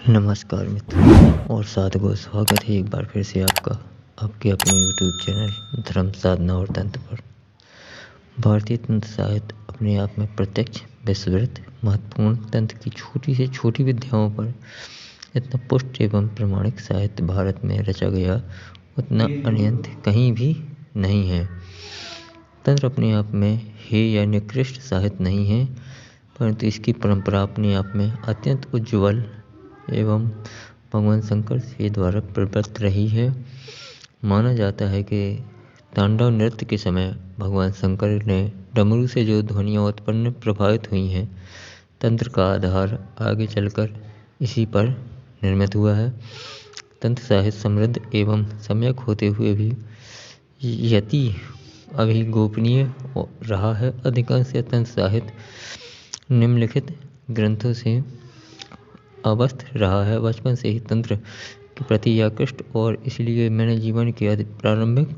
नमस्कार मित्रों और साधकों, स्वागत है एक बार फिर से आपका आपके अपने YouTube चैनल धर्म साधना और तंत्र पर। भारतीय तंत्र साहित्य अपने आप में प्रत्यक्ष विश्वविदित महत्वपूर्ण तंत्र की छोटी से छोटी विद्याओं पर इतना पुष्ट एवं प्रमाणिक साहित्य भारत में रचा गया उतना अन्यत्र कहीं भी नहीं है। तंत्र अपने आप में हे या निकृष्ट साहित्य नहीं है, परंतु इसकी परंपरा अपने आप में अत्यंत उज्ज्वल एवं भगवान शंकर के द्वारा प्रवृत्त रही है। माना जाता है कि तांडव नृत्य के समय भगवान शंकर ने डमरू से जो ध्वनियाँ उत्पन्न प्रभावित हुई हैं, तंत्र का आधार आगे चलकर इसी पर निर्मित हुआ है। तंत्र साहित्य समृद्ध एवं सम्यक होते हुए भी यति अभी गोपनीय रहा है। अधिकांश तंत्र साहित्य निम्नलिखित ग्रंथों से अवस्थ रहा है। बचपन से ही तंत्र के प्रति आकृष्ट और इसलिए मैंने जीवन के प्रारंभिक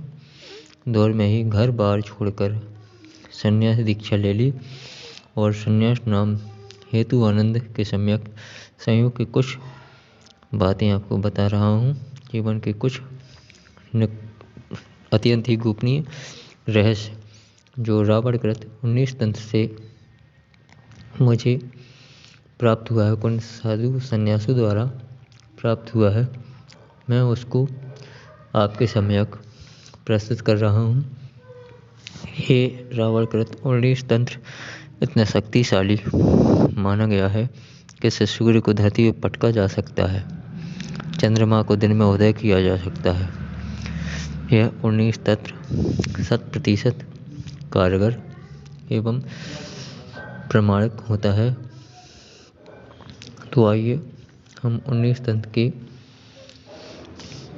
दौर में ही घर बार छोड़कर संन्यास दीक्षा ले ली और संन्यास नाम हेतु आनंद के सम्यक संयोग की कुछ बातें आपको बता रहा हूँ। जीवन के कुछ अत्यंत ही गोपनीय रहस्य जो रावणकृत 19 तंत्र से मुझे प्राप्त हुआ है, कुछ साधु संन्यासों द्वारा प्राप्त हुआ है, मैं उसको आपके सम्यक प्रस्तुत कर रहा हूँ। हे रावणकृत 19 तंत्र इतना शक्तिशाली माना गया है कि इससे सूर्य को धरती पर पटका जा सकता है, चंद्रमा को दिन में उदय किया जा सकता है। यह 19 तंत्र 100% कारगर एवं प्रमाणिक होता है। तो आइए हम 19 तंत्र के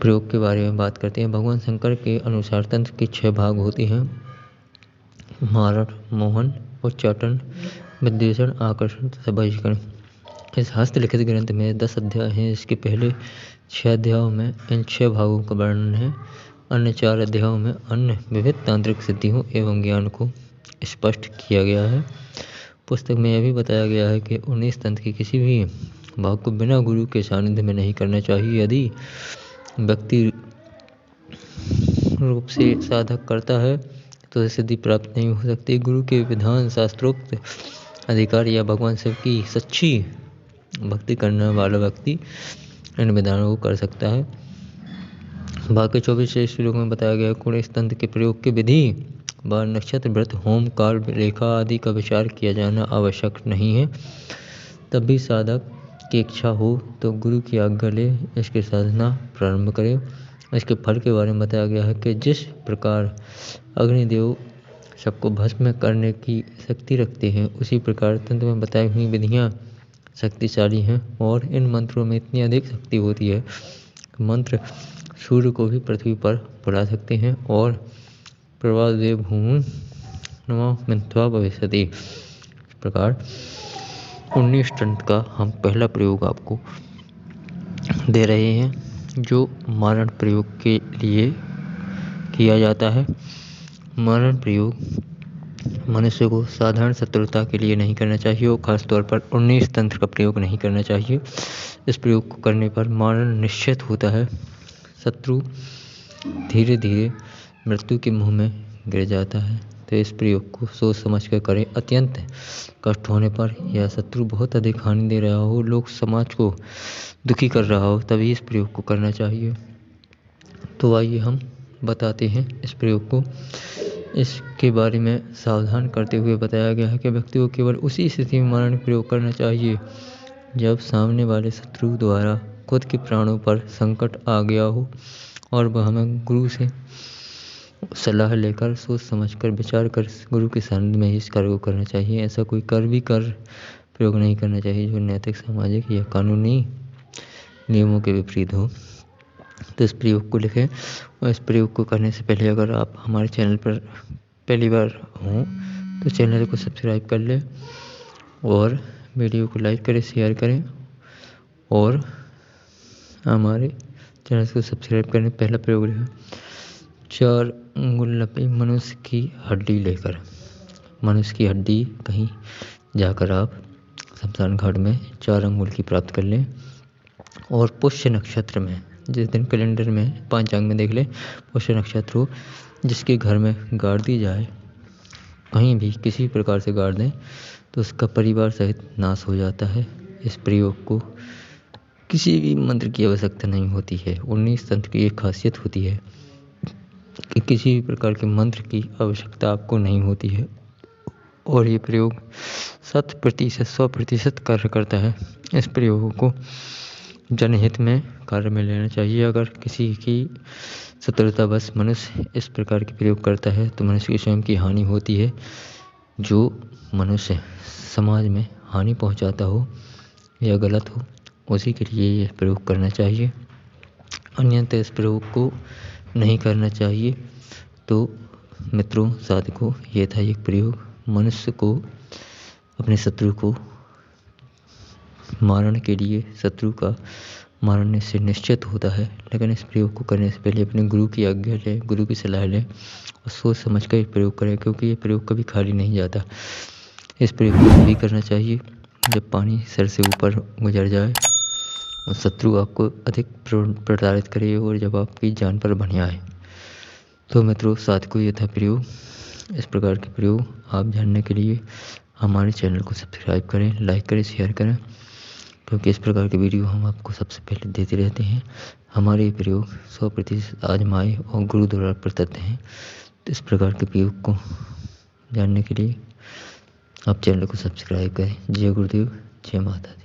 प्रयोग के बारे में बात करते हैं। भगवान शंकर के अनुसार तंत्र के 6 भाग होते हैं: मारण, मोहन, उच्चाटन, विद्वेषण, आकर्षण तथा बहिष्करण। इस हस्तलिखित ग्रंथ में 10 अध्याय हैं। इसके पहले 6 अध्यायों में इन 6 भागों का वर्णन है। अन्य 4 अध्यायों में अन्य विविध तांत्रिक सिद्धियों एवं ज्ञान को स्पष्ट किया गया है। पुस्तक में यह भी बताया गया है कि 19 तंत्र के किसी भी भाग को बिना गुरु के सानिध्य में नहीं करना चाहिए। यदि व्यक्ति रूप से साधक करता है तो सिद्धि प्राप्त नहीं हो सकती। गुरु के विधान, शास्त्रोक्त अधिकार या भगवान शिव की सच्ची भक्ति करने वाला व्यक्ति इन विधानों को कर सकता है। बाकी 24 श्लोकों में बताया गया है। 19 तंत्र के प्रयोग की विधि बार नक्षत्र, व्रत, होम, काल, रेखा आदि का विचार किया जाना आवश्यक नहीं है। तब भी साधक की इच्छा हो तो गुरु की आज्ञा ले इसकी साधना प्रारंभ करें। इसके फल के बारे में बताया गया है कि जिस प्रकार अग्निदेव सबको भस्म करने की शक्ति रखते हैं, उसी प्रकार तंत्र में बताई हुई विधियाँ शक्तिशाली हैं और इन मंत्रों में इतनी अधिक शक्ति होती है कि मंत्र सूर्य को भी पृथ्वी पर बुला सकते हैं और प्रवादेव भूमि नमो मिथ्वा भविष्यति। इस प्रकार 19 तंत्र का हम पहला प्रयोग आपको दे रहे हैं, जो मारण प्रयोग के लिए किया जाता है। मारण प्रयोग मनुष्य को साधारण शत्रुता के लिए नहीं करना चाहिए और खासतौर पर 19 तंत्र का प्रयोग नहीं करना चाहिए। इस प्रयोग को करने पर मारण निश्चित होता है। शत्रु धीरे धीरे मृत्यु के मुंह में गिर जाता है। तो इस प्रयोग को सोच समझ कर करें। अत्यंत कष्ट होने पर या शत्रु बहुत अधिक हानि दे रहा हो, लोग समाज को दुखी कर रहा हो, तभी इस प्रयोग को करना चाहिए। तो आइए हम बताते हैं इस प्रयोग को। इसके बारे में सावधान करते हुए बताया गया है कि व्यक्ति को केवल उसी स्थिति में मारण प्रयोग करना चाहिए जब सामने वाले शत्रु द्वारा खुद के प्राणों पर संकट आ गया हो और वह हमें गुरु से सलाह लेकर सोच समझकर विचार कर गुरु के सानिध्य में ही इस कार्य को करना चाहिए। ऐसा कोई कर प्रयोग नहीं करना चाहिए जो नैतिक, सामाजिक या कानूनी नियमों के विपरीत हो। तो इस प्रयोग को लिखें और इस प्रयोग को करने से पहले अगर आप हमारे चैनल पर पहली बार हों तो चैनल को सब्सक्राइब कर लें और वीडियो को लाइक करें, शेयर करें और हमारे चैनल को सब्सक्राइब करने पहला प्रयोग लिखें। 4 अंगुल लंबी मनुष्य की हड्डी लेकर, मनुष्य की हड्डी कहीं जाकर आप शमशान घाट में 4 अंगुल की प्राप्त कर लें। और पुष्य नक्षत्र में, जिस दिन कैलेंडर में पंचांग में देख ले पुष्य नक्षत्र हो, जिसके घर में गाड़ दी जाए, कहीं भी किसी प्रकार से गाड़ दें तो उसका परिवार सहित नाश हो जाता है। इस प्रयोग को किसी भी मंत्र की आवश्यकता नहीं होती है। 19 तंत्र की एक खासियत होती है कि किसी भी प्रकार के मंत्र की आवश्यकता आपको नहीं होती है और ये प्रयोग 100% कार्य करता है। इस प्रयोगों को जनहित में कार्य में लेना चाहिए। अगर किसी की शत्रुतावश मनुष्य इस प्रकार के प्रयोग करता है तो मनुष्य की स्वयं की हानि होती है। जो मनुष्य समाज में हानि पहुंचाता हो या गलत हो, उसी के लिए यह प्रयोग करना चाहिए, अन्यथा इस प्रयोग को नहीं करना चाहिए। तो मित्रों, साधकों, ये था एक प्रयोग। मनुष्य को अपने शत्रु को मारने के लिए शत्रु का मारने से निश्चित होता है, लेकिन इस प्रयोग को करने से पहले अपने गुरु की आज्ञा लें, गुरु की सलाह लें और सोच समझ कर प्रयोग करें, क्योंकि ये प्रयोग कभी खाली नहीं जाता। इस प्रयोग को तभी करना चाहिए जब पानी सर से ऊपर गुजर जाए और शत्रु आपको अधिक प्रताड़ित करे और जब आपकी जान पर बन आए। तो मित्रों, साधकों, ये था प्रयोग। इस प्रकार के प्रयोग आप जानने के लिए हमारे चैनल को सब्सक्राइब करें, लाइक करें, शेयर करें, क्योंकि इस प्रकार के वीडियो हम आपको सबसे पहले देते रहते हैं। हमारे प्रयोग 100% आजमाए और गुरु द्वारा प्रदत्त हैं। तो इस प्रकार के प्रयोग को जानने के लिए आप चैनल को सब्सक्राइब करें। जय गुरुदेव, जय माता दी।